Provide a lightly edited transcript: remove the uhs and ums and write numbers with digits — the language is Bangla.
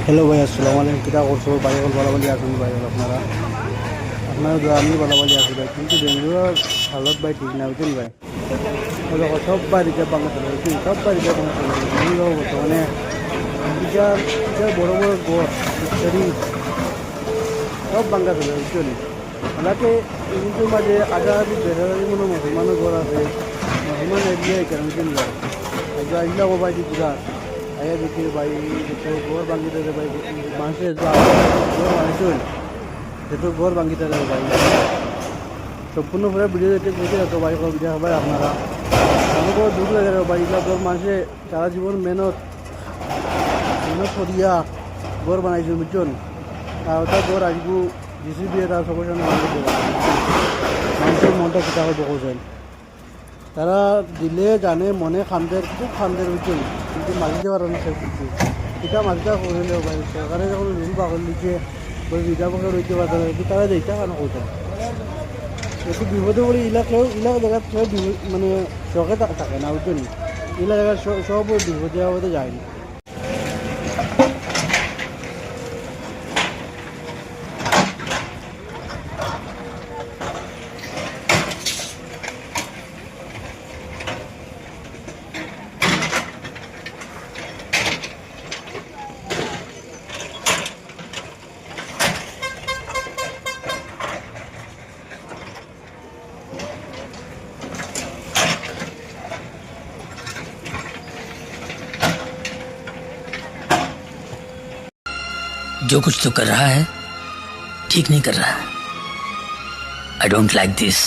হ্যালো ভাই, আসসালামু আলাইকুম। কিতা করছো ভাই? হল বলাবলি আসুন ভাই, হল আপনারা আপনারা তো আমি বলাবলি আছি ভাই, কিন্তু বেঙ্গলোর হালত ভাই ঠিক না, বুঝছেন ভাই? ওই দেখো সব বাড়িতে বাংলা চলে বুঝছেন, সব বাড়িতে বাংলা চলে আমি দেখো বর্তমানে ইটার ইটার বড় বড় গড় ইত্যাদি সব বাংলা চলে বুঝছেন। হালাকে কিন্তু মাঝে আজাদি বেড়াদি মনে মুসলমানও ঘর আছে, মুসলমান এরিয়া কেন বুঝছেন ভাই? আজকে আসলাম ভাই পুরা আয়া দেখি ভাই ঘর ভাঙ্গিতে ভাই মানুষের ঘর মানুষজন যেহেতু ঘর ভাঙ্গিতে ভাই সম্পূর্ণ পুরো ভিডিও দেখতে দেখে যেত ভাই ভিডিও সবাই আপনারা আমাকেও দুঃখ লাগে ভাই এগুলো ঘর মানুষে সারা জীবন মেহনত মেহনত করিয়া ঘর বানাইছে বুঝছেন। আর ওটা ঘর আসবো জিসিবি তার সবার সামনে মানুষের মনটা কিতা হবে বলছেন। তারা দিলে জানে মনে খামদের খুব খামদের বুঝছেন, কিন্তু মাঝিতে পারে না সব কিছু এটা মাঝিটা করলেও ভাই সরকারে যখন রুল বাগল দিচ্ছে ওই বিধা পক্ষে রইতে পারতে না, কিন্তু তারা দেখতে কেন করতে একটু বিপদে পড়ে ইলা জায়গা কেউ মানে শখে থাকে না বুঝছেন, ইলা জায়গা সব বিপদে আপদে যায় না। जो कुछ तो कर रहा है ठीक नहीं कर रहा है। I don't like this.